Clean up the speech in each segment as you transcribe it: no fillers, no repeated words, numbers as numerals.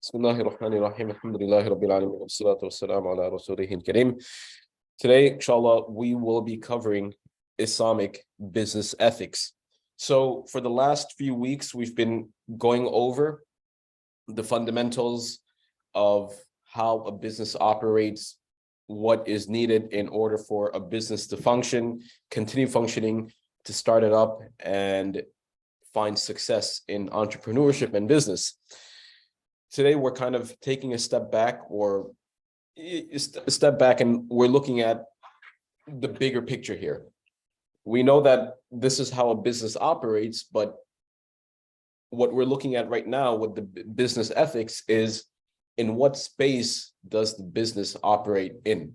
بسم الله الرحمن الرحيم الحمد لله رب العالمين والصلاة والسلام على رسوله الكريم. Today, inshallah, we will be covering Islamic business ethics. So for the last few weeks, we've been going over the fundamentals of how a business operates, what is needed in order for a business to function, continue functioning, to start it up, and find success in entrepreneurship and business. Today, we're kind of taking a step back, and we're looking at the bigger picture here. We know that this is how a business operates, but what we're looking at right now with the business ethics is in what space does the business operate in,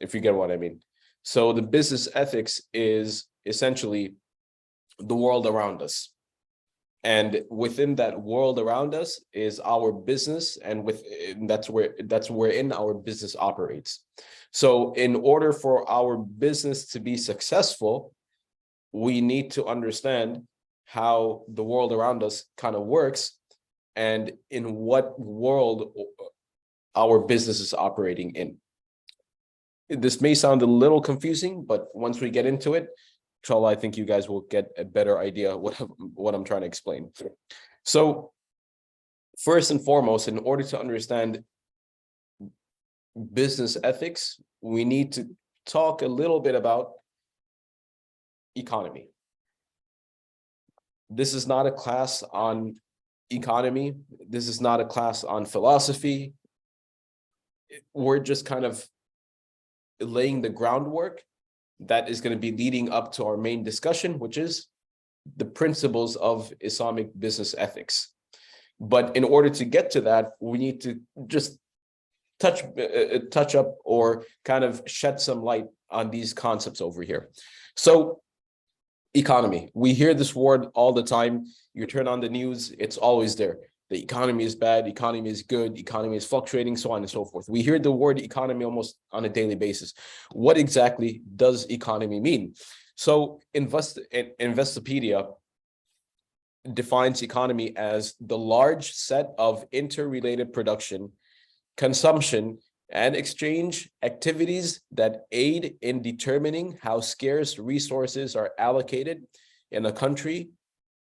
if you get what I mean. So the business ethics is essentially the world around us. And within that world around us is our business, and that's wherein our business operates. So in order for our business to be successful, we need to understand how the world around us kind of works and in what world our business is operating in. This may sound a little confusing, but once we get into it, inshallah, I think you guys will get a better idea what I'm trying to explain. So first and foremost, in order to understand business ethics, we need to talk a little bit about economy. This is not a class on economy. This is not a class on philosophy. We're just kind of laying the groundwork that is going to be leading up to our main discussion, which is the principles of Islamic business ethics. But in order to get to that, we need to just touch up or kind of shed some light on these concepts over here. So economy, we hear this word all the time. You turn on the news, it's always there. The economy is bad, economy is good, economy is fluctuating, so on and so forth. We hear the word economy almost on a daily basis. What exactly does economy mean? So Investopedia defines economy as the large set of interrelated production, consumption, and exchange activities that aid in determining how scarce resources are allocated in a country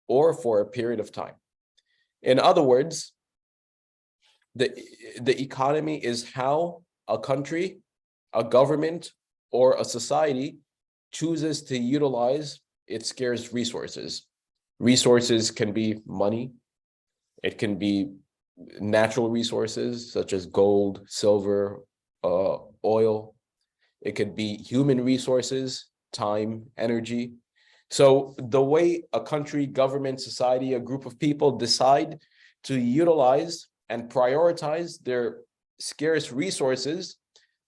or for a period of time. In other words, the economy is how a country, a government, or a society chooses to utilize its scarce resources. Resources can be money. It can be natural resources such as gold, silver, oil. It could be human resources, time, energy. So the way a country, government, society, a group of people decide to utilize and prioritize their scarce resources,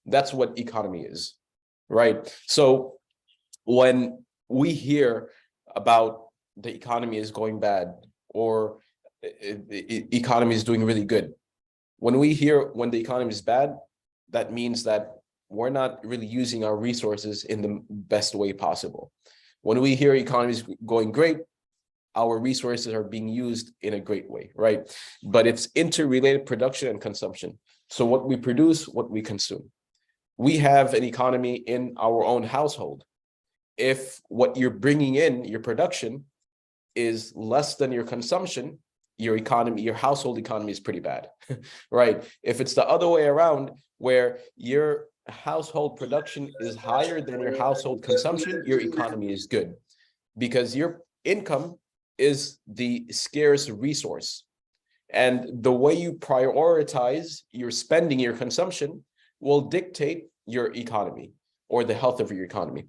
that's what economy is, right? So when we hear about the economy is going bad or the economy is doing really good, when the economy is bad, that means that we're not really using our resources in the best way possible. When we hear economy is going great, our resources are being used in a great way, right? But it's interrelated production and consumption. So what we produce, what we consume. We have an economy in our own household. If what you're bringing in, your production, is less than your consumption, your economy, your household economy is pretty bad, right? If it's the other way around, where your household production is higher than your household consumption, your economy is good, because your income is the scarce resource. And the way you prioritize your spending, your consumption, will dictate your economy or the health of your economy.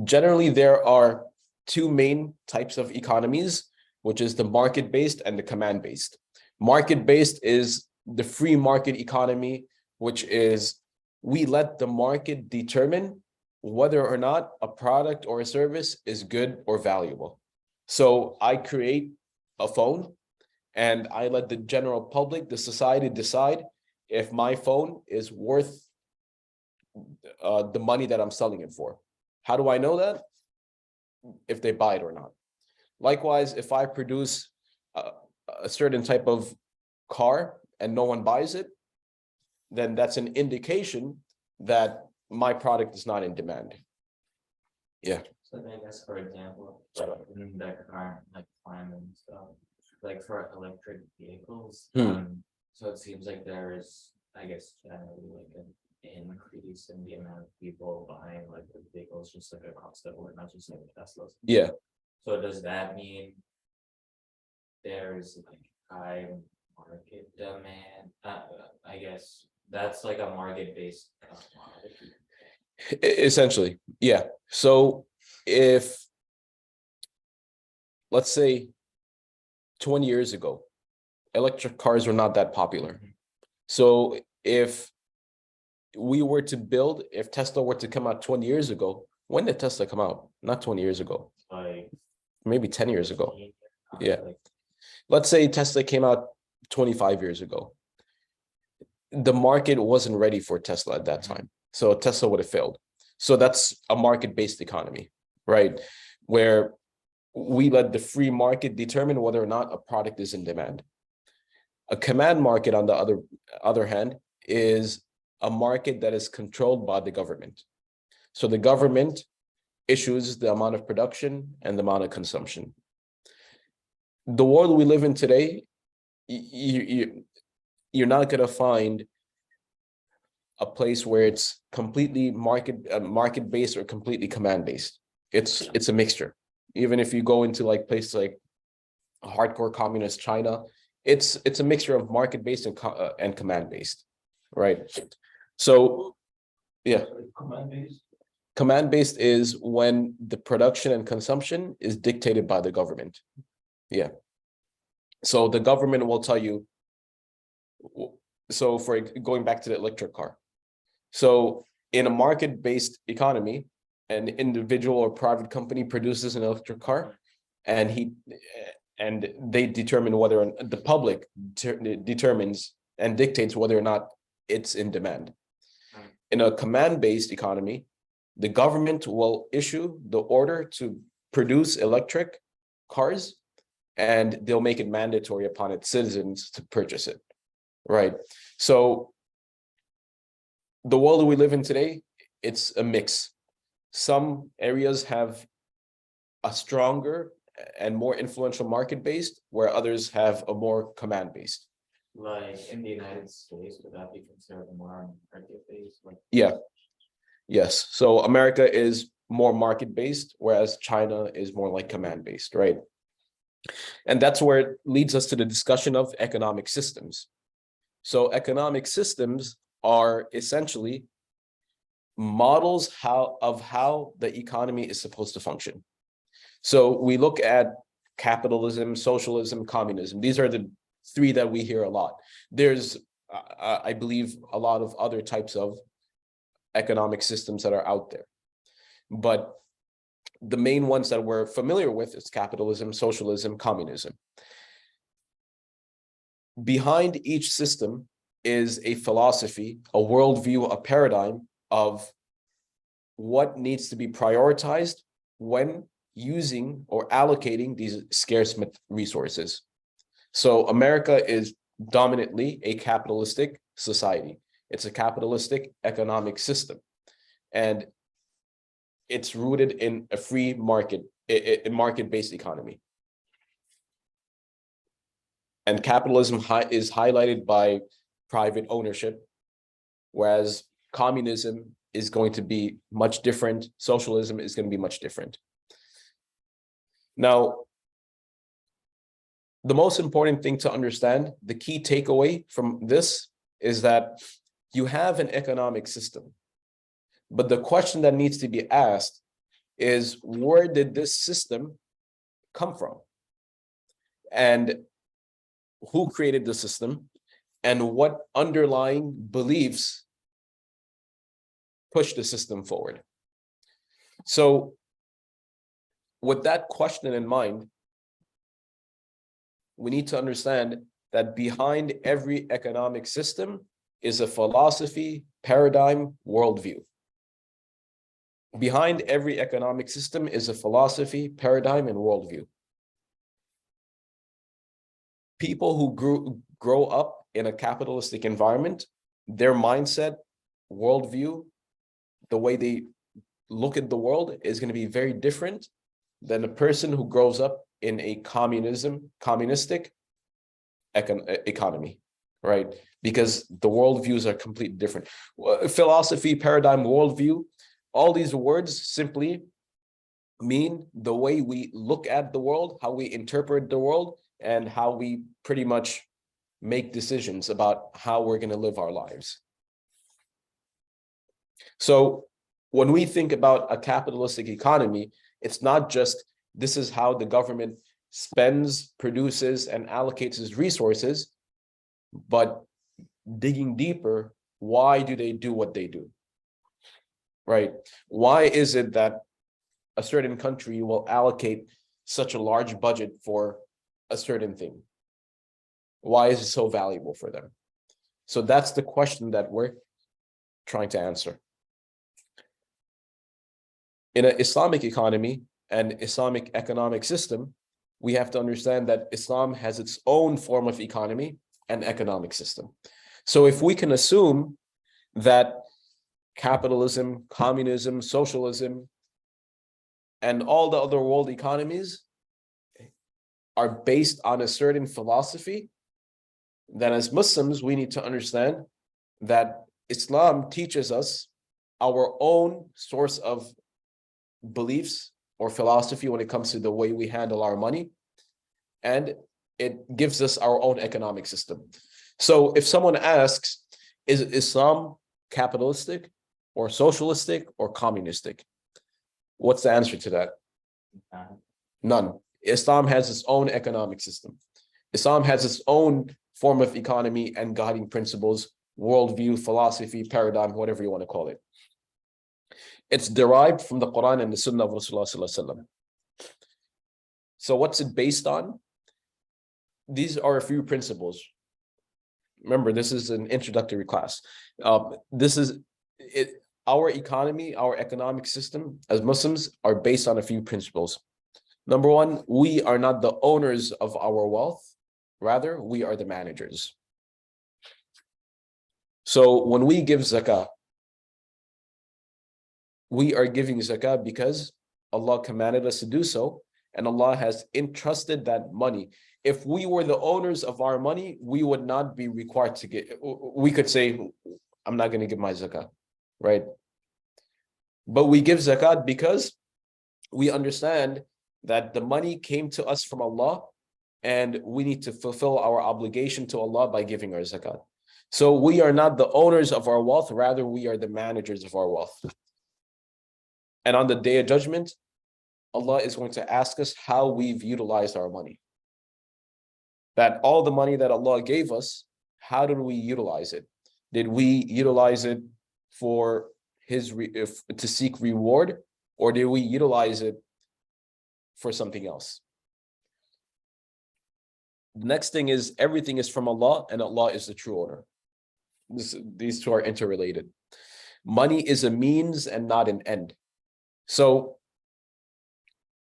Generally, there are two main types of economies, which is the market-based and the command-based. Market-based is the free market economy, which is we let the market determine whether or not a product or a service is good or valuable. So I create a phone and I let the general public, the society, decide if my phone is worth the money that I'm selling it for. How do I know that? If they buy it or not. Likewise, if I produce a certain type of car and no one buys it, then that's an indication that my product is not in demand. Yeah. So I guess, for example, in the current like climate and stuff, like for electric vehicles, so it seems like there is, I guess, generally like an increase in the amount of people buying electric vehicles just like across the board, not just like Teslas. Yeah. So does that mean there's like high market demand? I guess that's like a market-based commodity. Essentially, yeah. So if, let's say 20 years ago, electric cars were not that popular. So if we were to build, if Tesla were to come out 20 years ago, when did Tesla come out? Not 20 years ago. Like maybe 10 years ago. Yeah. Let's say Tesla came out 25 years ago. The market wasn't ready for Tesla at that time. So Tesla would have failed. So that's a market-based economy, right? Where we let the free market determine whether or not a product is in demand. A command market, on the other hand, is a market that is controlled by the government. So the government issues the amount of production and the amount of consumption. The world we live in today, you're not going to find a place where it's completely market-based or completely command-based. It's a mixture. Even if you go into like places like hardcore communist China, it's a mixture of market-based and command-based, right? So yeah, command-based is when the production and consumption is dictated by the government. Yeah. So the government will tell you, so for going back to the electric car. So in a market-based economy, an individual or private company produces an electric car, and they determine whether the public determines and dictates whether or not it's in demand. In a command-based economy, the government will issue the order to produce electric cars, and they'll make it mandatory upon its citizens to purchase it, right? So the world we live in today, it's a mix. Some areas have a stronger and more influential market-based, where others have a more command-based. Like in the United States, would that be considered more market-based? Like yeah. Yes. So America is more market-based, whereas China is more like command-based, right? And that's where it leads us to the discussion of economic systems. So economic systems are essentially models of how the economy is supposed to function. So we look at capitalism, socialism, communism. These are the three that we hear a lot. There's, I believe, a lot of other types of economic systems that are out there. But the main ones that we're familiar with is capitalism, socialism, communism. Behind each system is a philosophy, a worldview, a paradigm of what needs to be prioritized when using or allocating these scarce resources. So America is dominantly a capitalistic society. It's a capitalistic economic system, and it's rooted in a free market, a market-based economy. And capitalism is highlighted by private ownership, whereas communism is going to be much different. Socialism is going to be much different. Now, the most important thing to understand, the key takeaway from this, is that you have an economic system. But the question that needs to be asked is, where did this system come from? And who created the system? And what underlying beliefs push the system forward? So with that question in mind, we need to understand that behind every economic system is a philosophy, paradigm, worldview. Behind every economic system is a philosophy, paradigm, and worldview. People who grow up in a capitalistic environment, their mindset, worldview, the way they look at the world is going to be very different than a person who grows up in a communistic economy, right? Because the worldviews are completely different. Philosophy, paradigm, worldview, all these words simply mean the way we look at the world, how we interpret the world, and how we pretty much make decisions about how we're going to live our lives. So when we think about a capitalistic economy, it's not just this is how the government spends, produces, and allocates its resources, but digging deeper, why do they do what they do? Right? Why is it that a certain country will allocate such a large budget for a certain thing? Why is it so valuable for them? So that's the question that we're trying to answer. In an Islamic economy and Islamic economic system, we have to understand that Islam has its own form of economy and economic system. So if we can assume that capitalism, communism, socialism, and all the other world economies are based on a certain philosophy, then as Muslims, we need to understand that Islam teaches us our own source of beliefs or philosophy when it comes to the way we handle our money, and it gives us our own economic system. So if someone asks, is Islam capitalistic or socialistic or communistic? What's the answer to that? None. Islam has its own economic system. Islam has its own form of economy and guiding principles, worldview, philosophy, paradigm, whatever you want to call it. It's derived from the Quran and the Sunnah of Rasulullah Sallallahu Alaihi Wasallam. So what's it based on? These are a few principles. Remember, this is an introductory class. This is it. Our economy, our economic system as Muslims are based on a few principles. Number one, we are not the owners of our wealth. Rather, we are the managers. So when we give zakah, we are giving zakah because Allah commanded us to do so, and Allah has entrusted that money. If we were the owners of our money, we would not be required to get, we could say, I'm not going to give my zakah, right? But we give zakat because we understand that the money came to us from Allah, and we need to fulfill our obligation to Allah by giving our zakat. So we are not the owners of our wealth, rather we are the managers of our wealth. And on the Day of Judgment, Allah is going to ask us how we've utilized our money. That all the money that Allah gave us, how did we utilize it? Did we utilize it for to seek reward, or did we utilize it for something else? The next thing is everything is from Allah, and Allah is the true owner. These two are interrelated. Money is a means and not an end. So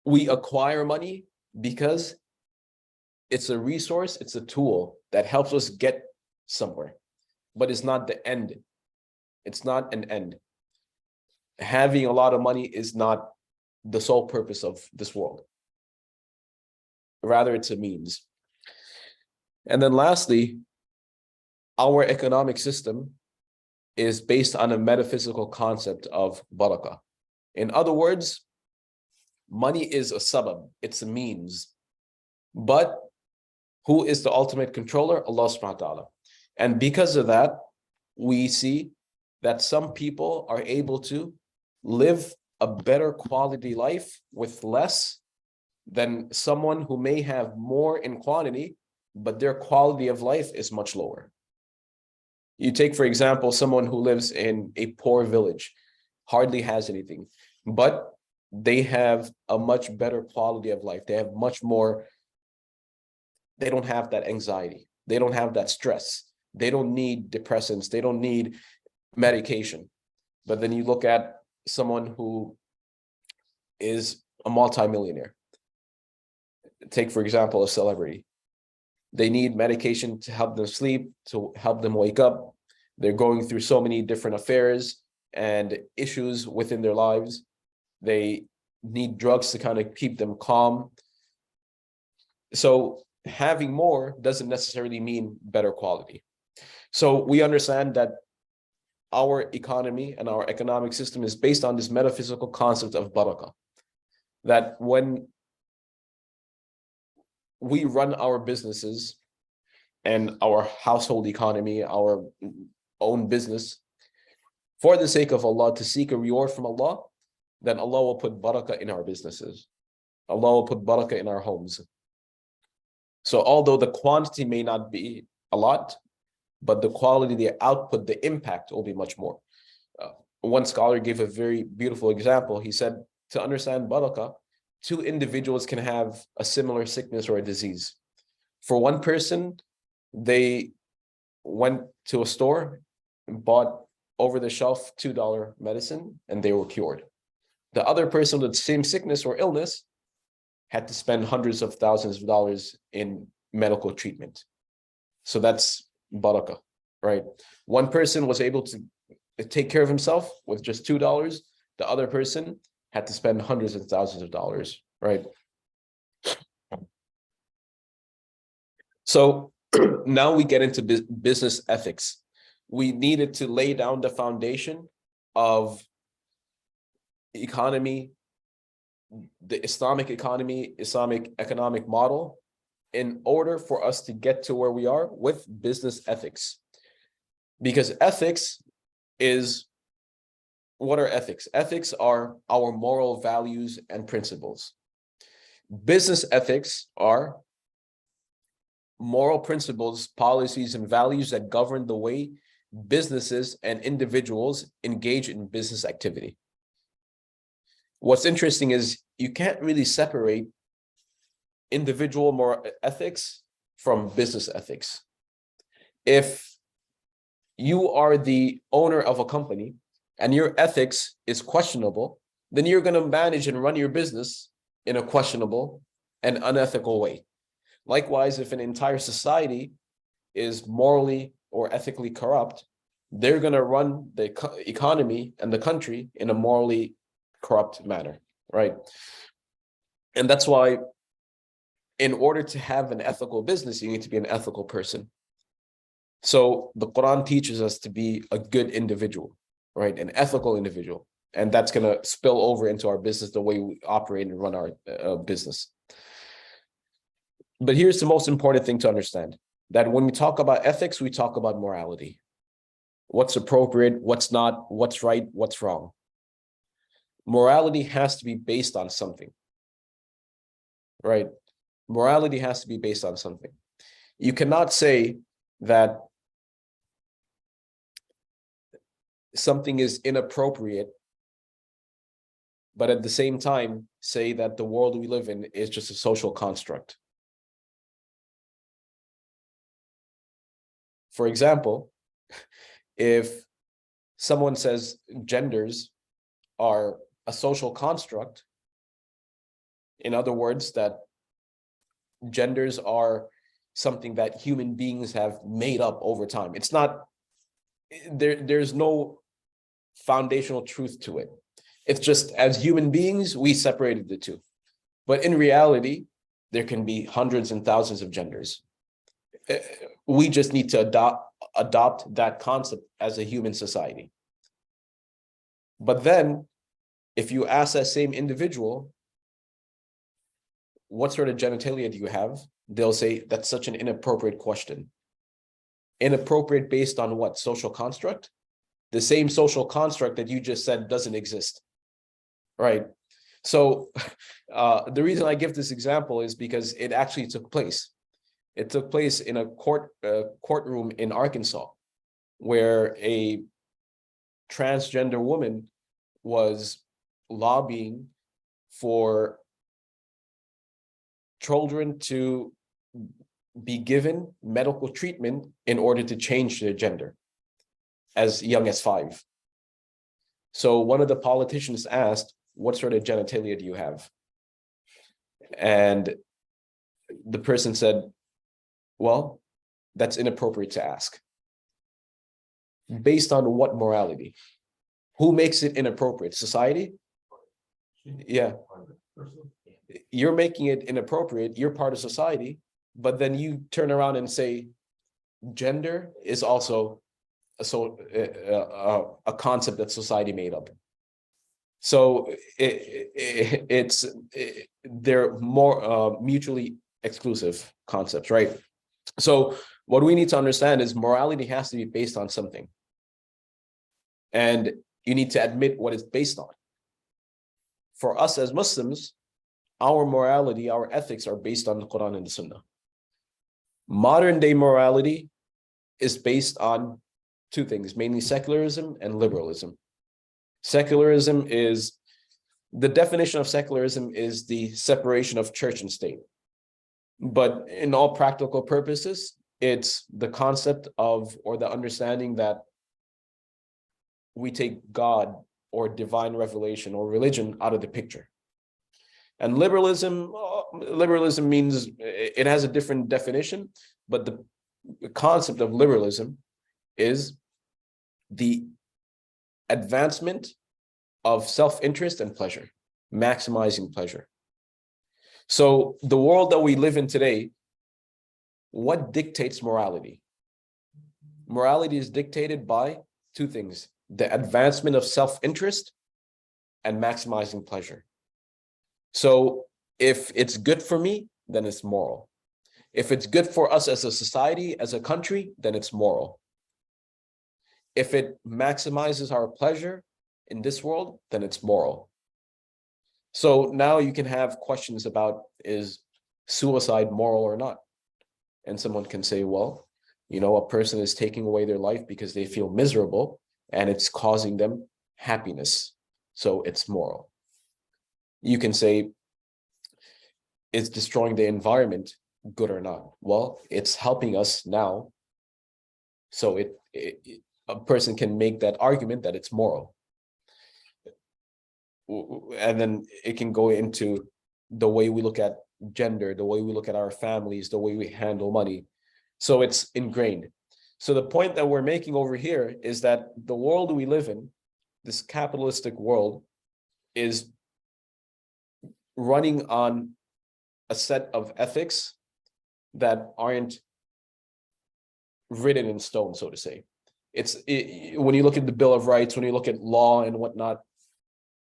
we acquire money because it's a resource, it's a tool that helps us get somewhere, but it's not the end. It's not an end. Having a lot of money is not the sole purpose of this world. Rather, it's a means. And then lastly, our economic system is based on a metaphysical concept of barakah. In other words, money is a sabab, it's a means. But who is the ultimate controller? Allah subhanahu wa ta'ala. And because of that, we see that some people are able to live a better quality life with less than someone who may have more in quantity, but their quality of life is much lower. You take, for example, someone who lives in a poor village, hardly has anything, but they have a much better quality of life. They have much more, they don't have that anxiety. They don't have that stress. They don't need depressants. They don't need medication. But then you look at someone who is a multimillionaire. Take, for example, a celebrity. They need medication to help them sleep, to help them wake up. They're going through so many different affairs and issues within their lives. They need drugs to kind of keep them calm. So having more doesn't necessarily mean better quality. So we understand that our economy and our economic system is based on this metaphysical concept of barakah. That when we run our businesses and our household economy, our own business, for the sake of Allah, to seek a reward from Allah, then Allah will put barakah in our businesses. Allah will put barakah in our homes. So although the quantity may not be a lot, but the quality, the output, the impact will be much more. One scholar gave a very beautiful example. He said, to understand barakah, two individuals can have a similar sickness or a disease. For one person, they went to a store and bought over-the-shelf $2 medicine and they were cured. The other person with the same sickness or illness had to spend hundreds of thousands of dollars in medical treatment. So that's barakah, right? One person was able to take care of himself with just $2. The other person had to spend hundreds of thousands of dollars, right? So now we get into business ethics. We needed to lay down the foundation of economy, the Islamic economy, Islamic economic model, in order for us to get to where we are with business ethics. Because ethics is, what are ethics? Ethics are our moral values and principles. Business ethics are moral principles, policies, and values that govern the way businesses and individuals engage in business activity. What's interesting is you can't really separate individual moral ethics from business ethics. If you are the owner of a company and your ethics is questionable, then you're going to manage and run your business in a questionable and unethical way. Likewise, if an entire society is morally or ethically corrupt, they're going to run the economy and the country in a morally corrupt manner, right? And that's why in order to have an ethical business, you need to be an ethical person. So the Quran teaches us to be a good individual, right? An ethical individual. And that's going to spill over into our business, the way we operate and run our business. But here's the most important thing to understand, that when we talk about ethics, we talk about morality. What's appropriate, what's not, what's right, what's wrong. Morality has to be based on something, right? Morality has to be based on something. You cannot say that something is inappropriate, but at the same time say that the world we live in is just a social construct. For example, if someone says genders are a social construct, in other words, that genders are something that human beings have made up over time. It's not, there's no foundational truth to it. It's just, as human beings, we separated the two. But in reality, there can be hundreds and thousands of genders. We just need to adopt that concept as a human society. But then, if you ask that same individual, what sort of genitalia do you have? They'll say, that's such an inappropriate question. Inappropriate based on what? Social construct? The same social construct that you just said doesn't exist, right? So the reason I give this example is because it actually took place. It took place in a courtroom in Arkansas, where a transgender woman was lobbying for children to be given medical treatment in order to change their gender as young as 5. So one of the politicians asked, what sort of genitalia do you have? And the person said, Well, that's inappropriate to ask. Based on what morality? Who makes it inappropriate? Society? Yeah. You're making it inappropriate. You're part of society, but then you turn around and say gender is also a concept that society made up. So they're more mutually exclusive concepts, right? So what we need to understand is morality has to be based on something. And you need to admit what it's based on. For us as Muslims, our morality, our ethics are based on the Quran and the Sunnah. Modern day morality is based on two things, mainly secularism and liberalism. Secularism is, the definition of secularism is the separation of church and state. But in all practical purposes, it's the concept of, or the understanding that we take God or divine revelation or religion out of the picture. And liberalism means, it has a different definition, but the concept of liberalism is the advancement of self-interest and pleasure, maximizing pleasure. So the world that we live in today, what dictates morality? Morality is dictated by two things: the advancement of self-interest and maximizing pleasure. So if it's good for me, then it's moral. If it's good for us as a society, as a country, then it's moral. If it maximizes our pleasure in this world, then it's moral. So now you can have questions about, is suicide moral or not? And someone can say, well, you know, a person is taking away their life because they feel miserable and it's causing them happiness. So it's moral. You can say, is destroying the environment good or not? Well, it's helping us now. So a person can make that argument that it's moral. And then it can go into the way we look at gender, the way we look at our families, the way we handle money. So it's ingrained. So the point that we're making over here is that the world we live in, this capitalistic world, is running on a set of ethics that aren't written in stone, so to say. When you look at the Bill of Rights, when you look at law and whatnot,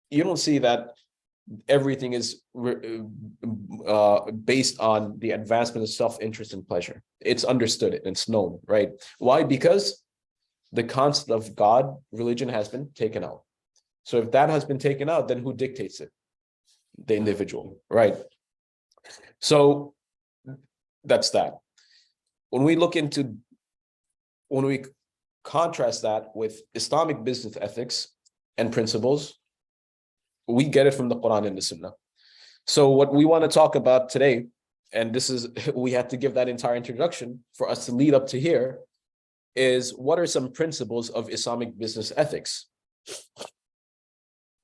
you don't see that everything is based on the advancement of self-interest and pleasure. It's understood, and it's known, right? Why? Because the concept of God, religion, has been taken out. So if that has been taken out, then who dictates it? The individual, right? So that's that. When we contrast that with Islamic business ethics and principles, we get it from the Quran and the Sunnah. So what we want to talk about today, and this is, we had to give that entire introduction for us to lead up to here, is what are some principles of Islamic business ethics?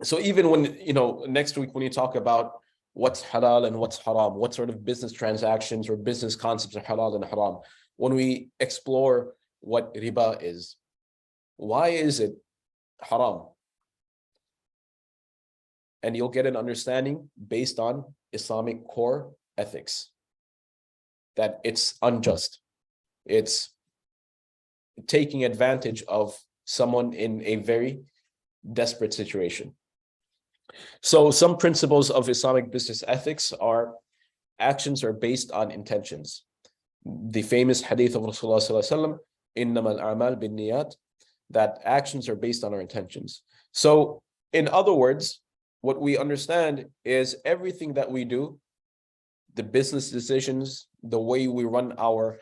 So even when, you know, next week when you talk about what's halal and what's haram, what sort of business transactions or business concepts are halal and haram, when we explore what riba is, why is it haram? And you'll get an understanding based on Islamic core ethics, that it's unjust. It's taking advantage of someone in a very desperate situation. So some principles of Islamic business ethics are: actions are based on intentions. The famous hadith of Rasulullah sallallahu alaihi wasallam, "Innama al-a'mal bin-niyat," that actions are based on our intentions. So in other words, what we understand is everything that we do, the business decisions, the way we run our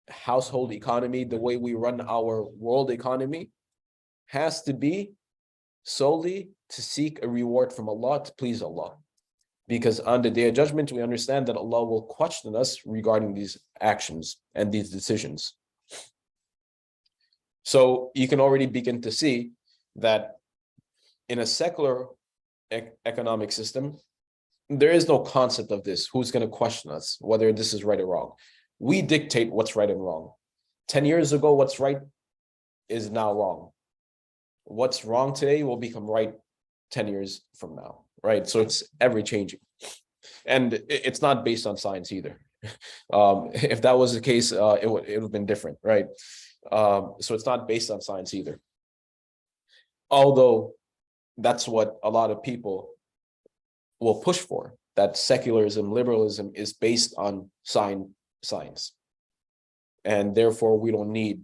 household economy, the way we run our world economy, has to be solely to seek a reward from Allah, to please Allah. Because on the Day of Judgment, we understand that Allah will question us regarding these actions and these decisions. So you can already begin to see that in a secular economic system, there is no concept of this. Who's going to question us, whether this is right or wrong? We dictate what's right and wrong. 10 years ago, what's right is now wrong. What's wrong today will become right 10 years from now, right? So it's ever changing. And it's not based on science either. If that was the case, it would have been different, right? So it's not based on science either. Although that's what a lot of people will push for, that secularism, liberalism is based on science. And therefore we don't need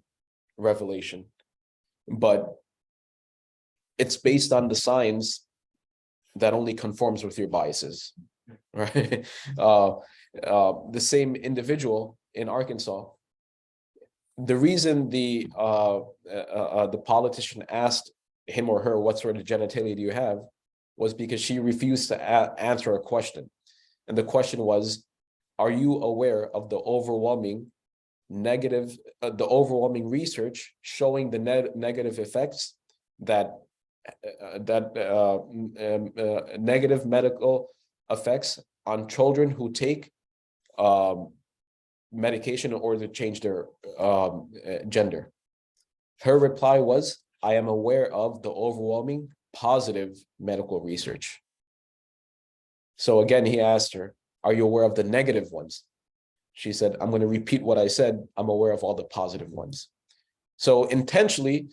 revelation. But it's based on the science that only conforms with your biases, right? The same individual in Arkansas, the reason the politician asked him or her, what sort of genitalia do you have, was because she refused to answer a question. And the question was, are you aware of the overwhelming research showing the negative effects that negative medical effects on children who take medication in order to change their gender? Her reply was, I am aware of the overwhelming positive medical research. So again, he asked her, are you aware of the negative ones? She said, I'm going to repeat what I said. I'm aware of all the positive ones. So intentionally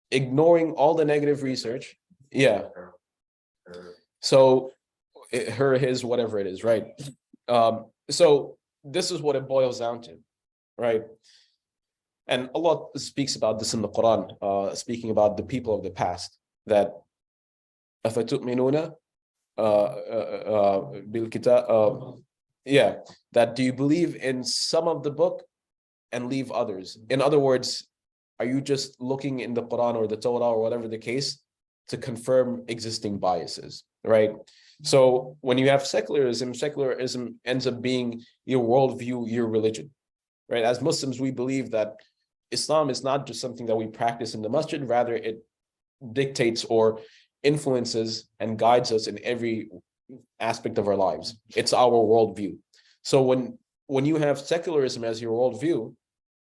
ignoring all the negative research. Yeah. So her, his, whatever it is, right? So this is what it boils down to, right? And Allah speaks about this in the Quran, speaking about the people of the past, that أَفَتُؤْمِنُونَ بِالْكِتَابِ, yeah, that do you believe in some of the book and leave others? In other words, are you just looking in the Quran or the Torah or whatever the case to confirm existing biases, right? So when you have secularism ends up being your worldview, your religion, right? As Muslims, we believe that Islam is not just something that we practice in the masjid, rather it dictates or influences and guides us in every aspect of our lives. It's our worldview. So when you have secularism as your worldview,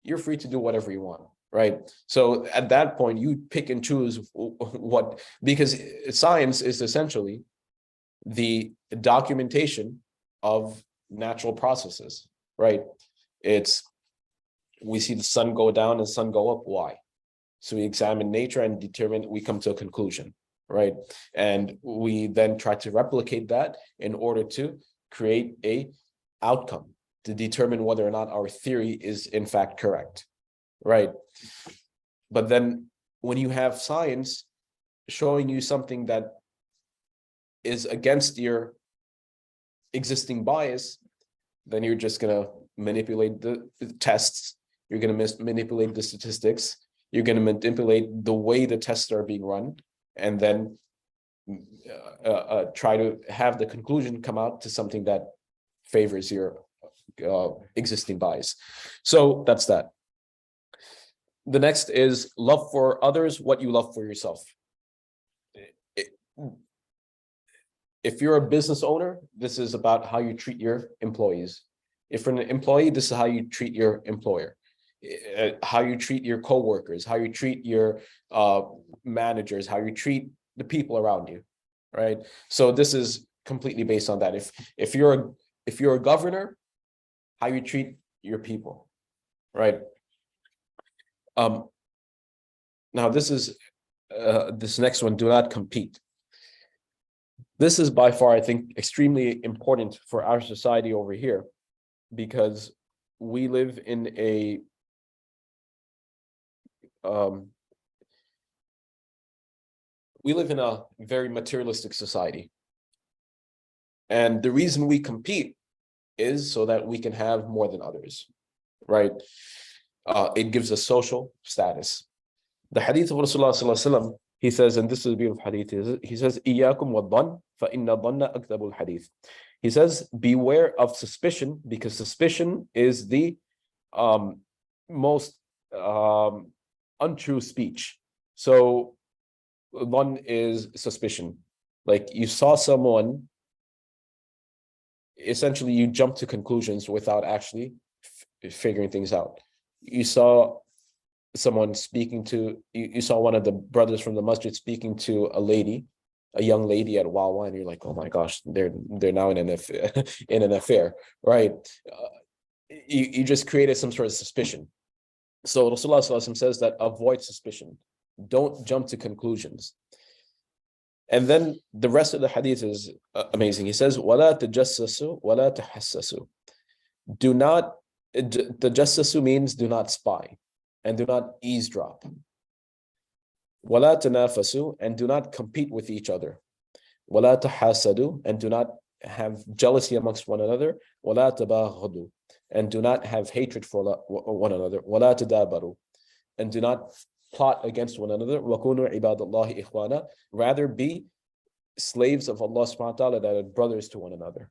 you're free to do whatever you want, right? So at that point, you pick and choose what, because science is essentially the documentation of natural processes, right? We see the sun go down and the sun go up. Why? So we examine nature and determine, we come to a conclusion, right? And we then try to replicate that in order to create a outcome to determine whether or not our theory is in fact correct, right? But then when you have science showing you something that is against your existing bias, then you're just going to manipulate the tests. You're going to manipulate the statistics. You're going to manipulate the way the tests are being run, and then try to have the conclusion come out to something that favors your existing bias. So that's that. The next is love for others, what you love for yourself. If you're a business owner, this is about how you treat your employees. If you're an employee, this is how you treat your employer, how you treat your coworkers, how you treat your managers, how you treat the people around you, right? So this is completely based on that. If you're a governor, how you treat your people, right? Now this is this next one, do not compete. This is by far, I think, extremely important for our society over here, because we live in a very materialistic society. And the reason we compete is so that we can have more than others, right? It gives us social status. The hadith of Rasulullah sallallahu alaihi wasallam, he says, and this is a beautiful hadith, he says, إِيَّاكُمْ وَالظَّنَّ فَإِنَّ الظَّنَّ أَكْذَبُ الْحَدِيثِ. He says, beware of suspicion, because suspicion is the most untrue speech. So one is suspicion. Like you saw someone, essentially you jump to conclusions without actually figuring things out. You saw someone speaking to you saw one of the brothers from the masjid speaking to a young lady at Wawa, and you're like, oh my gosh, they're now in an affair, in an affair, right? You just created some sort of suspicion. So Rasulullah ﷺ says that avoid suspicion, don't jump to conclusions. And then the rest of the hadith is amazing. He says, "Wala tajassasu, wala tahassasu." Do not, tajassasu means do not spy, and do not eavesdrop. "Wala tanafasu," and do not compete with each other. "Wala tahasadu," and do not have jealousy amongst one another. "Wala tabaghadu," and do not have hatred for one another. "Wala tadabaru," and do not plot against one another. "Wakunu ibadallahi ikhwana," rather be slaves of Allah subhanahu wa ta'ala that are brothers to one another.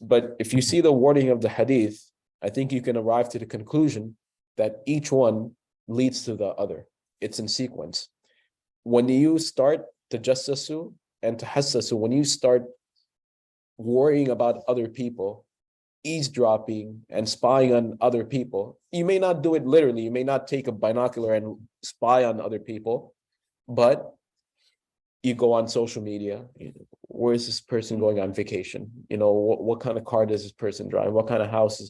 But if you see the wording of the hadith, I think you can arrive to the conclusion that each one leads to the other. It's in sequence. When you start tajassasu and tahassasu, when you start worrying about other people, eavesdropping and spying on other people, you may not do it literally, you may not take a binocular and spy on other people, but you go on social media. Where is this person going on vacation? What kind of car does this person drive? What kind of houses?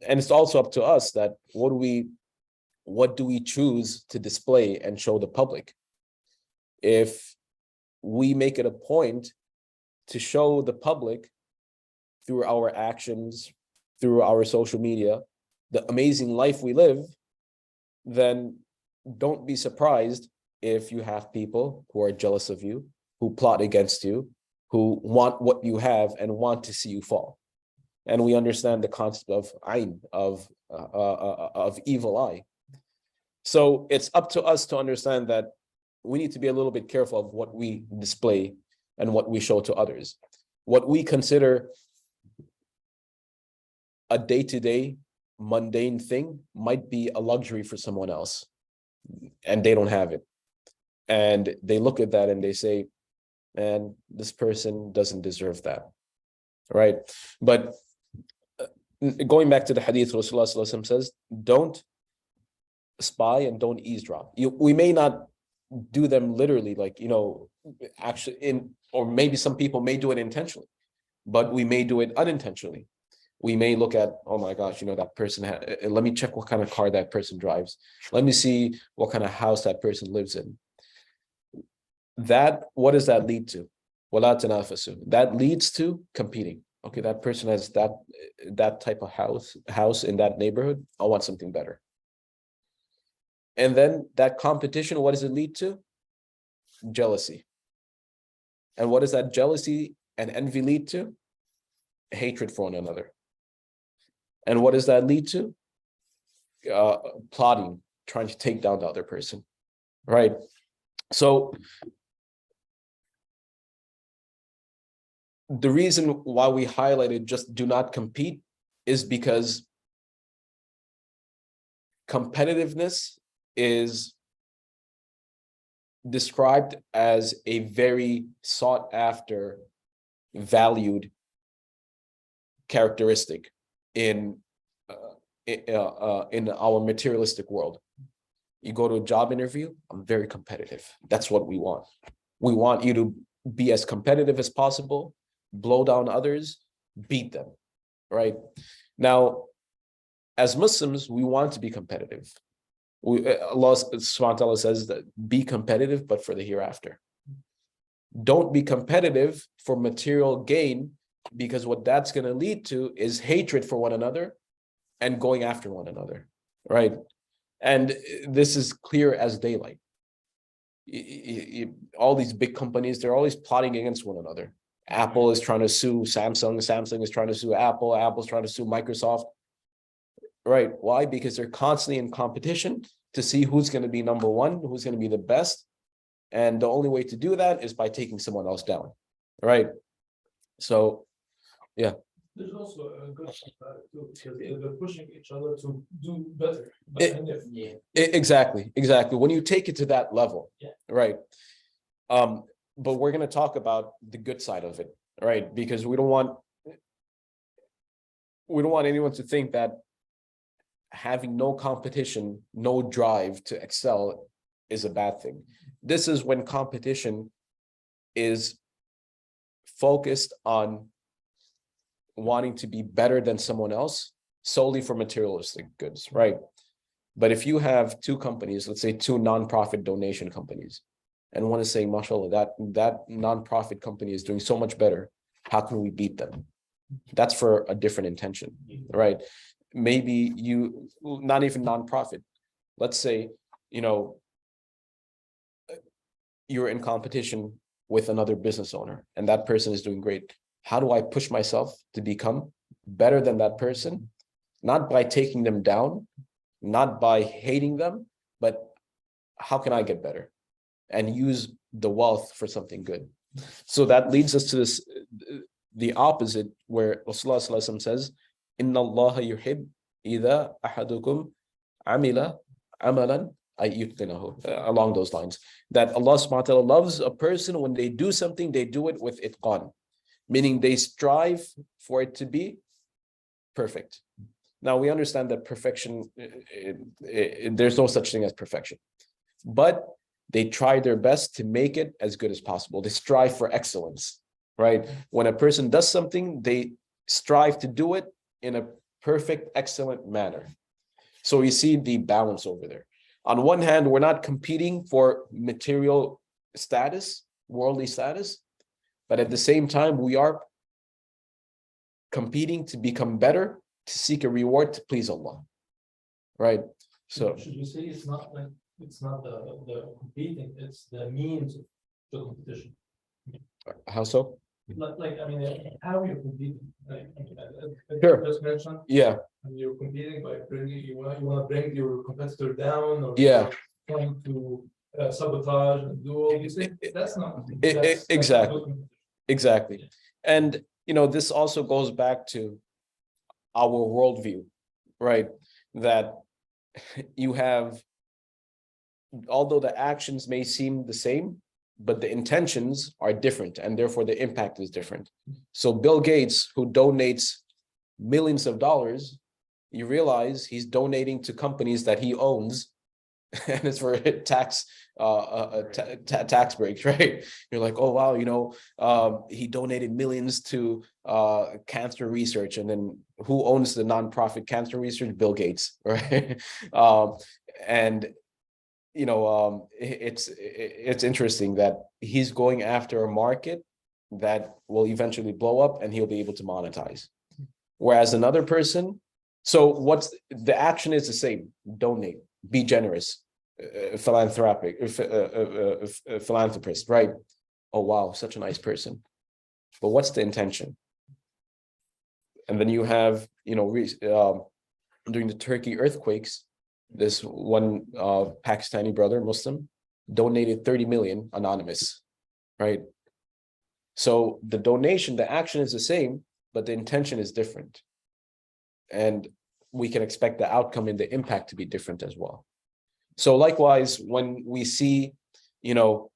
And it's also up to us that what do we choose to display and show the public? If we make it a point to show the public through our actions, through our social media, the amazing life we live, then don't be surprised if you have people who are jealous of you, who plot against you, who want what you have and want to see you fall. And we understand the concept of ayn, of evil eye. So it's up to us to understand that we need to be a little bit careful of what we display and what we show to others. What we consider a day-to-day mundane thing might be a luxury for someone else, and they don't have it. And they look at that and they say, man, this person doesn't deserve that, right? But going back to the hadith, Rasulullah ﷺ says, don't spy and don't eavesdrop. We may not do them literally, actually, or maybe some people may do it intentionally, but we may do it unintentionally. We may look at, oh my gosh, that person, let me check what kind of car that person drives. Let me see what kind of house that person lives in. What does that lead to? Wala tanafasu. That leads to competing. Okay, that person has that type of house in that neighborhood. I want something better. And then that competition, what does it lead to? Jealousy. And what does that jealousy and envy lead to? Hatred for one another. And what does that lead to? Plotting, trying to take down the other person, right? So the reason why we highlighted just do not compete is because competitiveness is described as a very sought after, valued characteristic in our materialistic world. You go to a job interview, I'm very competitive. That's what we want. We want you to be as competitive as possible, blow down others, beat them, right? Now, as Muslims, we want to be competitive. Allah subhanahu wa ta'ala says that be competitive, but for the hereafter. Don't be competitive for material gain, because what that's going to lead to is hatred for one another and going after one another, right? And this is clear as daylight. All these big companies, they're always plotting against one another. Apple is trying to sue Samsung. Samsung is trying to sue Apple. Apple's trying to sue Microsoft. Right? Why? Because they're constantly in competition to see who's going to be number one, who's going to be the best. And the only way to do that is by taking someone else down. Right? So, yeah. There's also a good side too, because they're pushing each other to do better. Exactly. When you take it to that level, yeah. Right? But we're going to talk about the good side of it, right? Because we don't want we don't want anyone to think that having no competition, no drive to excel is a bad thing. This is when competition is focused on wanting to be better than someone else solely for materialistic goods, right? But if you have two companies, let's say two nonprofit donation companies, and one is saying, mashallah, that nonprofit company is doing so much better, how can we beat them? That's for a different intention, right? Maybe you, not even nonprofit, let's say, you're in competition with another business owner and that person is doing great. How do I push myself to become better than that person? Not by taking them down, not by hating them, but how can I get better and use the wealth for something good? So that leads us to this, the opposite, where Rasulullah Sallallahu Alaihi Wasallam says, Inna Allah yuhib idha ahadukum amila amalan along those lines, that Allah subhanahu wa ta'ala loves a person when they do something, they do it with itqan, meaning they strive for it to be perfect. Now we understand that perfection, there's no such thing as perfection, but they try their best to make it as good as possible. They strive for excellence, right? When a person does something, they strive to do it in a perfect, excellent manner. So you see the balance over there. On one hand, we're not competing for material status, worldly status, but at the same time, we are competing to become better, to seek a reward, to please Allah, right? So should we say it's not the competing, it's the means to competition? How so? Like, I mean, how you're competing, like, Sure. just mentioned, Yeah, and you're competing by bringing, you want to bring your competitor down, or yeah, you're trying to sabotage and do all these things. That's not exactly. that's not Exactly. And, this also goes back to our worldview, right? That you have, although the actions may seem the same, but the intentions are different, and therefore the impact is different. So Bill Gates, who donates millions of dollars, you realize he's donating to companies that he owns, and it's for tax breaks, right? You're like, oh wow, he donated millions to cancer research, and then who owns the nonprofit cancer research? Bill Gates, right? And it's interesting that he's going after a market that will eventually blow up, and he'll be able to monetize. Whereas another person, so what's the action is the same: donate, be generous, philanthropist, right? Oh wow, such a nice person. But what's the intention? And then you have, during the Turkey earthquakes, this one Pakistani brother, Muslim, donated 30 million anonymous, right? So the donation, the action is the same, but the intention is different. And we can expect the outcome and the impact to be different as well. So likewise, when we see, the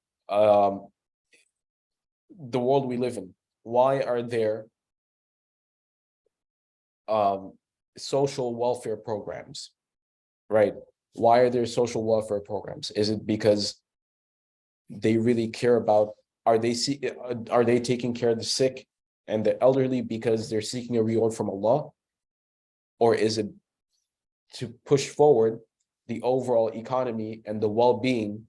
world we live in, why are there social welfare programs, right? Why are there social welfare programs? Is it because they really care about, are they taking care of the sick and the elderly because they're seeking a reward from Allah? Or is it to push forward the overall economy and the well-being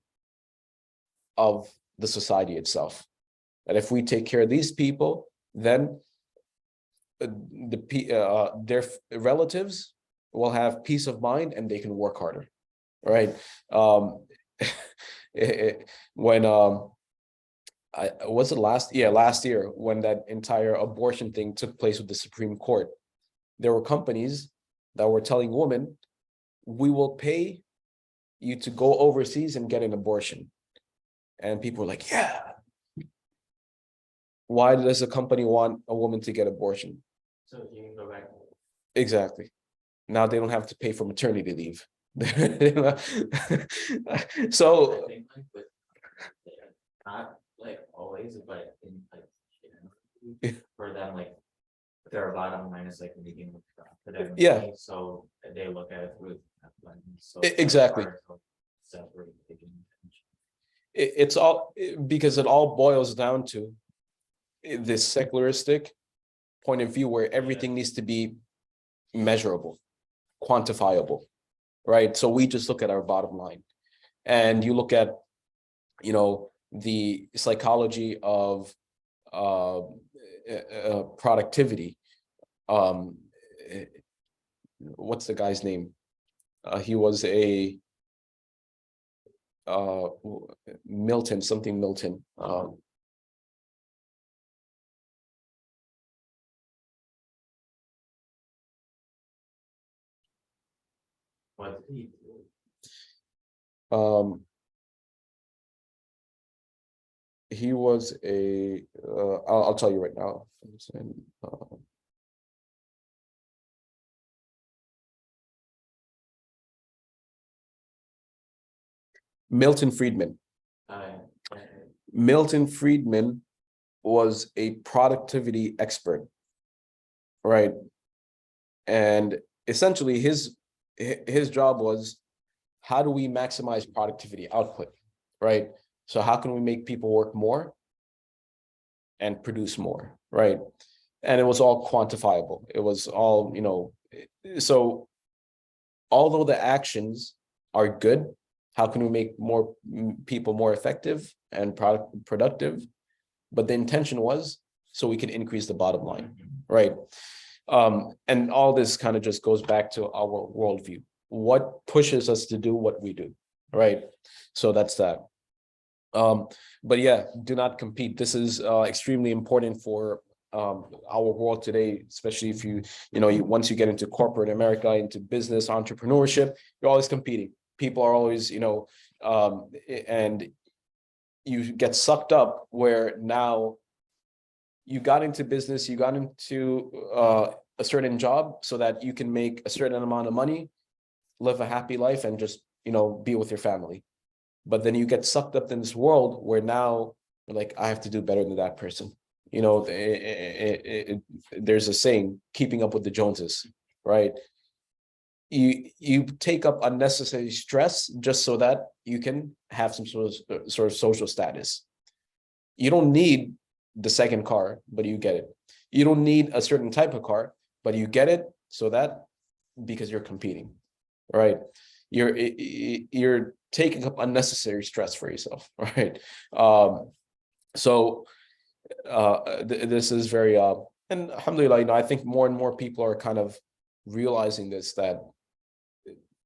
of the society itself? And if we take care of these people, then their relatives will have peace of mind and they can work harder, right? When was it last year when that entire abortion thing took place with the Supreme Court, there were companies that were telling women, we will pay you to go overseas and get an abortion. And people were like, yeah. Why does a company want a woman to get abortion? So you can go back. Exactly. Now they don't have to pay for maternity leave. So I think like with not like always, but in like for them, like their bottom line is like making profit and Yeah. money, so they look at it through that lens. So Exactly. it's hard to separate the intention. It's all because it all boils down to this secularistic point of view where everything needs to be measurable, quantifiable, right? So we just look at our bottom line, and you look at, the psychology of productivity. What's the guy's name? He was a Milton, something Milton. What did he do? He was a I'll tell you right now. Milton Friedman. I- Milton Friedman was a productivity expert, right? And essentially his job was, how do we maximize productivity output, right? So how can we make people work more and produce more, right? And it was all quantifiable. It was all, so although the actions are good, how can we make more people more effective and productive? But the intention was so we can increase the bottom line, right? And all this kind of just goes back to our worldview. What pushes us to do what we do, right? So that's that. But yeah, do not compete. This is extremely important for our world today, especially if once you get into corporate America, into business, entrepreneurship, you're always competing. People are always, and you get sucked up where now you got into business, you got into a certain job so that you can make a certain amount of money, live a happy life, and just, be with your family. But then you get sucked up in this world where now you're like, I have to do better than that person. There's a saying, keeping up with the Joneses, right? You take up unnecessary stress just so that you can have some sort of social status. You don't need the second car, but you get it. You don't need a certain type of car, but you get it because you're competing, right? You're taking up unnecessary stress for yourself, right? This is very and alhamdulillah, I think more and more people are kind of realizing this, that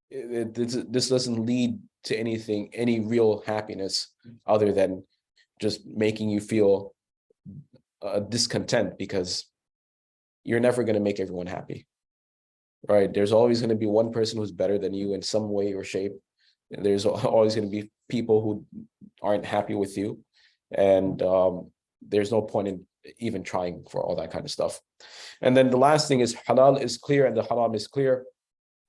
this doesn't lead to any real happiness other than just making you feel discontent, because you're never going to make everyone happy, right? There's always going to be one person who's better than you in some way or shape. There's always going to be people who aren't happy with you, and there's no point in even trying for all that kind of stuff. And then the last thing is, halal is clear and the haram is clear.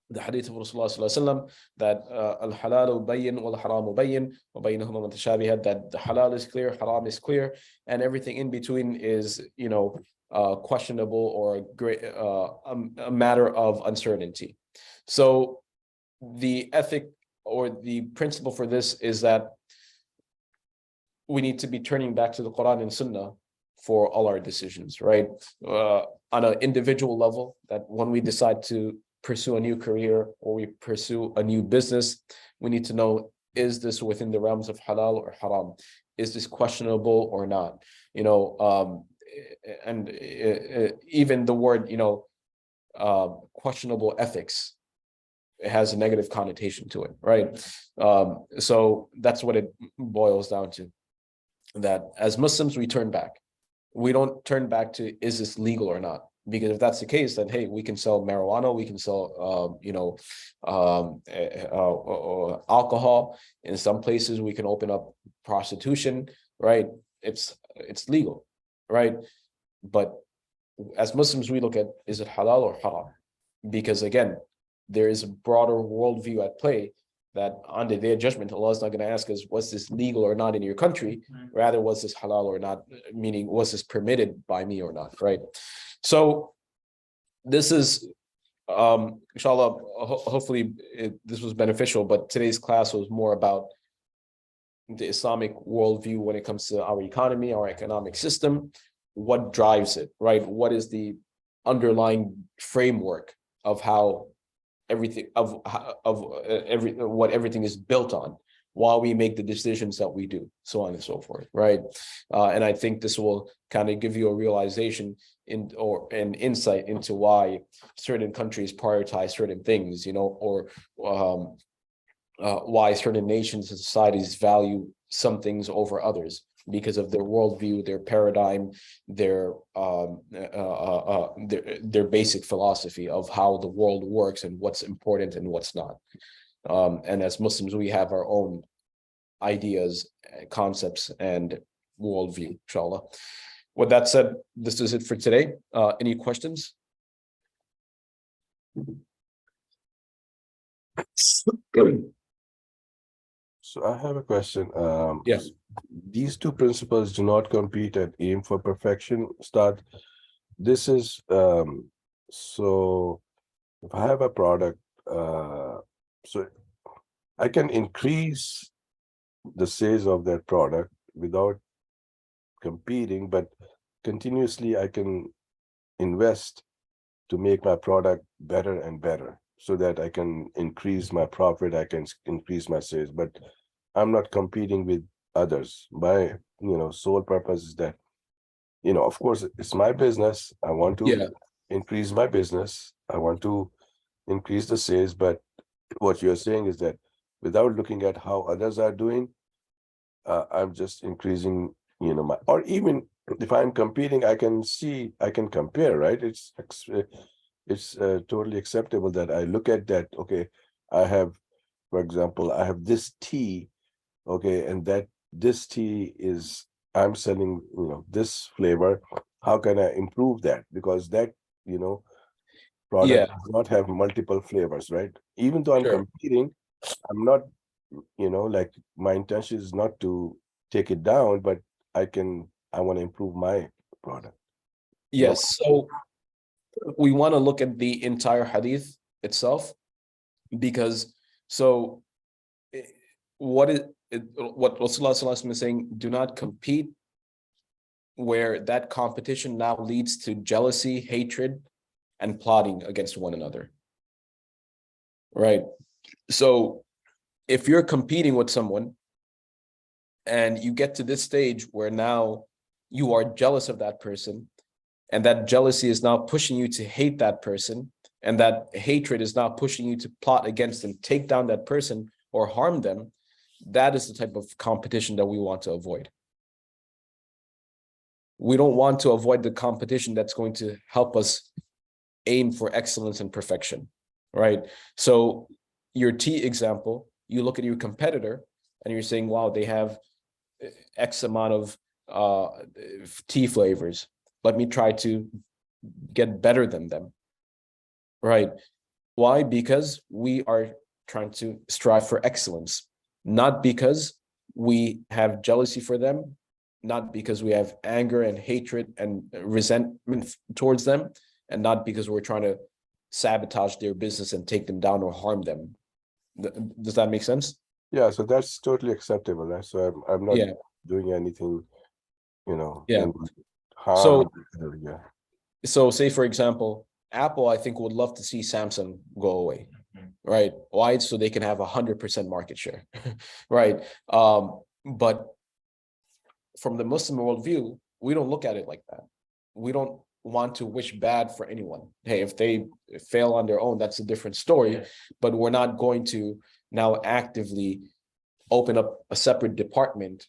The hadith of Rasulullah sallallahu alaihi wasallam that al-halalu bayyin wal haramu bayyin wa baynahuma mutashabihat, that the halal is clear, haram is clear, and everything in between is questionable or a matter of uncertainty. So the ethic or the principle for this is that we need to be turning back to the Quran and Sunnah for all our decisions, right? On an individual level, that when we decide to pursue a new career or we pursue a new business, we need to know, is this within the realms of halal or haram? Is this questionable or not? And even the word, questionable ethics, it has a negative connotation to it, right? So that's what it boils down to, that as Muslims, we turn back. We don't turn back to, is this legal or not? Because if that's the case, then hey, we can sell marijuana, we can sell alcohol. In some places, we can open up prostitution, right? It's legal, right? But as Muslims, we look at, is it halal or haram? Because again, there is a broader worldview at play, that on the day of judgment, Allah is not going to ask us, was this legal or not in your country? Rather, was this halal or not? Meaning, was this permitted by me or not, right? So this is inshallah, hopefully this was beneficial, but today's class was more about the Islamic worldview when it comes to our economy, our economic system, what drives it, right? What is the underlying framework of how everything what everything is built on while we make the decisions that we do, so on and so forth, right? And I think this will kind of give you a realization or an insight into why certain countries prioritize certain things, or why certain nations and societies value some things over others because of their worldview, their paradigm, their basic philosophy of how the world works and what's important and what's not. And as Muslims, we have our own ideas, concepts, and worldview, inshallah. With that said, this is it for today. Any questions? So I have a question. Yes. These two principles, do not compete and aim for perfection, start. This is so if I have a product, so I can increase the sales of that product without competing, but continuously I can invest to make my product better and better so that I can increase my profit, I can increase my sales, but I'm not competing with others. My sole purpose is that, of course, it's my business. I want to increase my business. I want to increase the sales, but what you're saying is that without looking at how others are doing, I'm just increasing, my, or even if I'm competing, I can compare, right? It's totally acceptable that I look at that. Okay, I have, for example, I have this tea, okay, and that this tea is, I'm selling, this flavor. How can I improve that? Because that, product does not have multiple flavors, right? Even though I'm competing, I'm not, like my intention is not to take it down, but I want to improve my product. Yes. So we want to look at the entire hadith itself, because what Rasulullah is saying, do not compete, where that competition now leads to jealousy, hatred, and plotting against one another. Right. So if you're competing with someone and you get to this stage where now you are jealous of that person, and that jealousy is now pushing you to hate that person, and that hatred is now pushing you to plot against and take down that person or harm them, that is the type of competition that we want to avoid. We don't want to avoid the competition that's going to help us aim for excellence and perfection, right? So your tea example, you look at your competitor and you're saying, wow, they have X amount of tea flavors. Let me try to get better than them, right? Why? Because we are trying to strive for excellence, not because we have jealousy for them, not because we have anger and hatred and resentment towards them, and not because we're trying to sabotage their business and take them down or harm them. Does that make sense? Yeah, so that's totally acceptable. Right? So I'm not doing anything, in harm. So say, for example, Apple, I think, would love to see Samsung go away, right? Why? So they can have 100% market share, right? But from the Muslim worldview, we don't look at it like that. We don't want to wish bad for anyone. Hey, if they fail on their own, that's a different story, but we're not going to now actively open up a separate department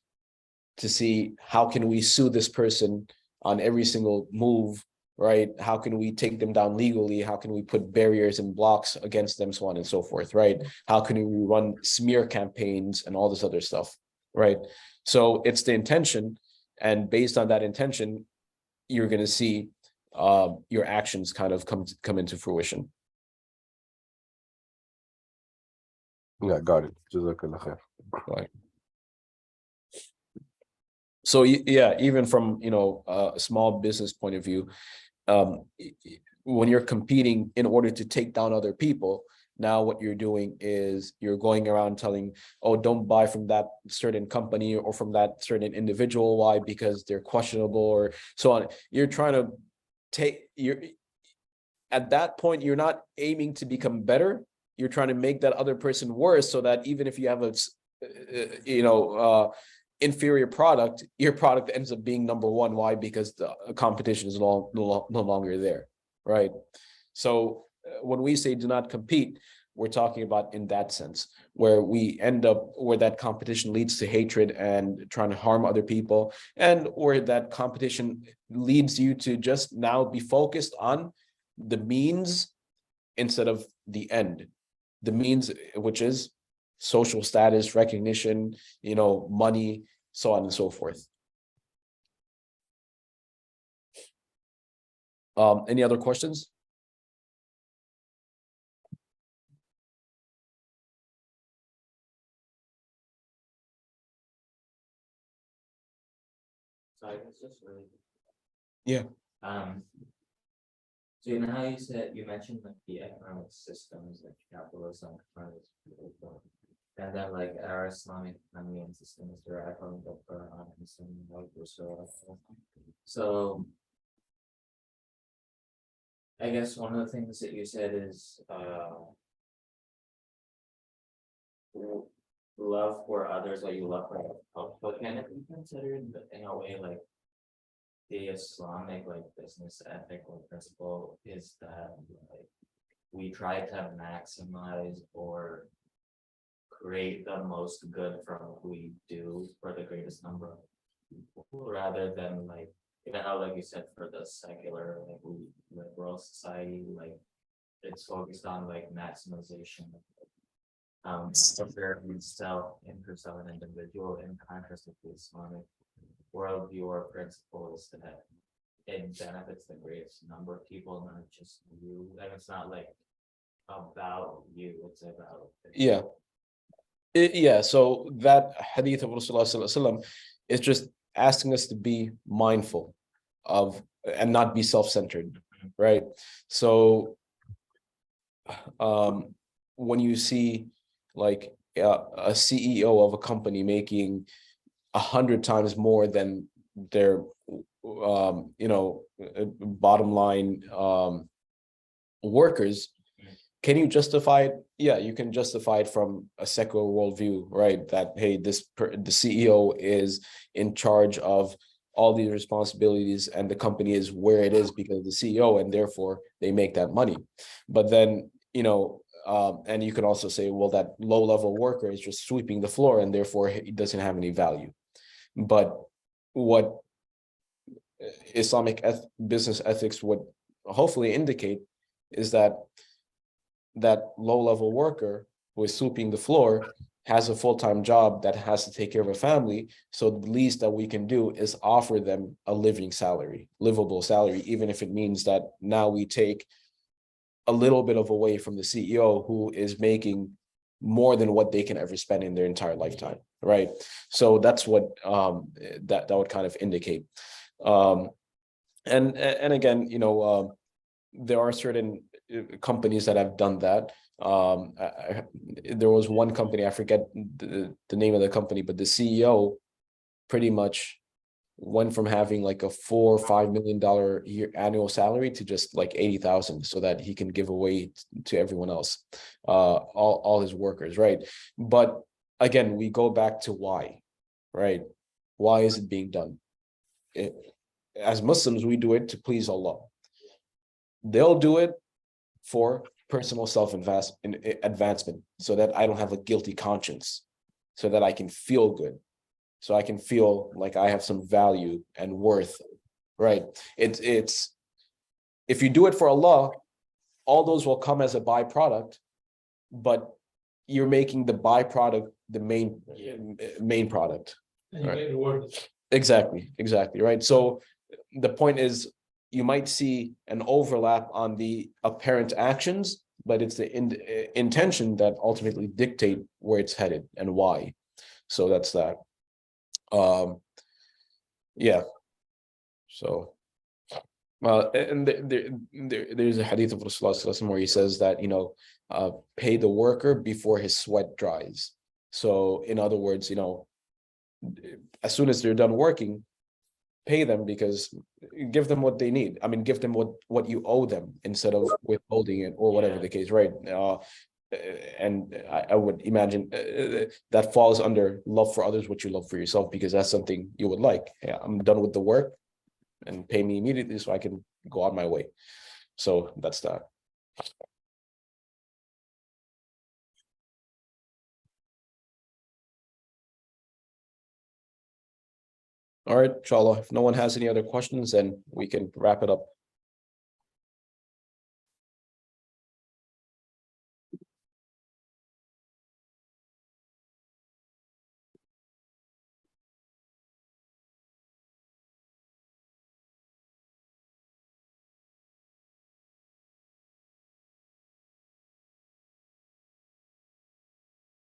to see how can we sue this person on every single move, right? How can we take them down legally? How can we put barriers and blocks against them, so on and so forth, right? How can we run smear campaigns and all this other stuff, right? So it's the intention, and based on that intention, you're going to see your actions kind of come into fruition. Yeah, got it. Jazakallah khair. Right. So yeah, even from a small business point of view, when you're competing in order to take down other people, now what you're doing is you're going around telling, oh, don't buy from that certain company or from that certain individual. Why? Because they're questionable or so on. You're trying to at that point, you're not aiming to become better. You're trying to make that other person worse, so that even if you have a inferior product, your product ends up being number one. Why? Because the competition is no longer there, right? So when we say do not compete, we're talking about in that sense, where we end up where that competition leads to hatred and trying to harm other people, and where that competition leads you to just now be focused on the means instead of the end. The means, which is social status, recognition, money, so on and so forth. Any other questions? So I guess just really. Yeah. So you know how you mentioned like the economic systems like capitalism, and then like our Islamic economy and system is derived from the Quran and some like so I guess one of the things that you said is love for others what you love for yourself, but can it be considered in a way like the Islamic like business ethic or principle is that like we try to maximize or create the most good from what we do for the greatest number of people, rather than like like you said, for the secular like liberal society, like it's focused on like maximization of their self-interest of an individual, in contrast with the Islamic worldview or principles that it benefits the greatest number of people, not just you. And it's not like about you, it's about So that hadith of Rasulullah is just asking us to be mindful of and not be self-centered, right? So when you see like a CEO of a company making 100 times more than their bottom line workers, can you justify it? Yeah, you can justify it from a secular worldview, right? That, hey, the CEO is in charge of all these responsibilities and the company is where it is because of the CEO, and therefore they make that money. But then, and you can also say, well, that low-level worker is just sweeping the floor and therefore it doesn't have any value. But what Islamic business ethics would hopefully indicate is that low-level worker who is sweeping the floor has a full-time job that has to take care of a family. So the least that we can do is offer them a livable salary, even if it means that now we take a little bit of away from the CEO who is making more than what they can ever spend in their entire lifetime, right? So that's what that would kind of indicate. And again, there are certain companies that have done that. There was one company, I forget the name of the company, but the CEO pretty much went from having like a $4 or $5 million year annual salary to just like 80,000, so that he can give away to everyone else, all his workers, right? But again, we go back to why, right? Why is it being done? As Muslims, we do it to please Allah. They'll do it for personal advancement, so that I don't have a guilty conscience, so that I can feel good, so I can feel like I have some value and worth, right? It's if you do it for Allah, all those will come as a byproduct, but you're making the byproduct the main product. And you Right. get rewarded. Exactly, right? So the point is, you might see an overlap on the apparent actions, but it's the intention that ultimately dictate where it's headed and why. So that's that. Yeah. So Well, and there's a hadith of Rasulullah sallallahu alaihi wasallam where he says that, pay the worker before his sweat dries. So in other words, as soon as they're done working, pay them, because give them what they need. I mean, give them what you owe them instead of withholding it or whatever Yeah. the case, right? And I would imagine that falls under love for others, what you love for yourself, because that's something you would like. Yeah, I'm done with the work and pay me immediately so I can go on my way. So that's that. All right, inshallah. If no one has any other questions, then we can wrap it up.